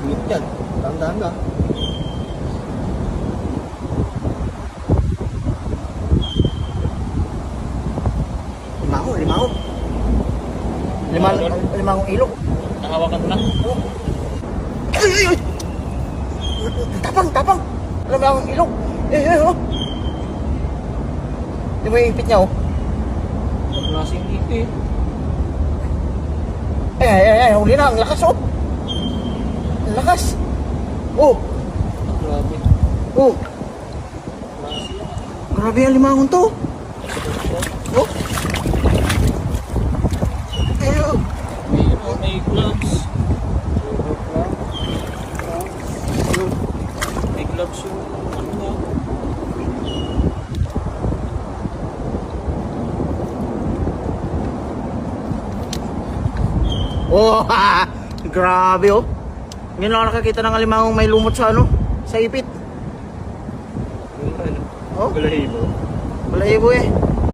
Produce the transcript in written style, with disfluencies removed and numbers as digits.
Ingat yan. Tandaan ka. Limango. Limangong ilog. Nahawakan mo na. Ay! Tapang! Limangong ilog. Oh. Di ba yung ipit niya, oh? Ang klaseng ipit. Huli na. Ang lakas, oh. Ang lakas. Oh. Grabe. Oh. Klase yan. Grabe ang limangon to. Oh. Oh. May gloves. May gloves yung ano mo. Oh, grabe, oh. Ngayon lang nakakita ng alimangong may lumot sa ano, sa ipit. Yung ano. Oh, Balahibo. balahibo eh.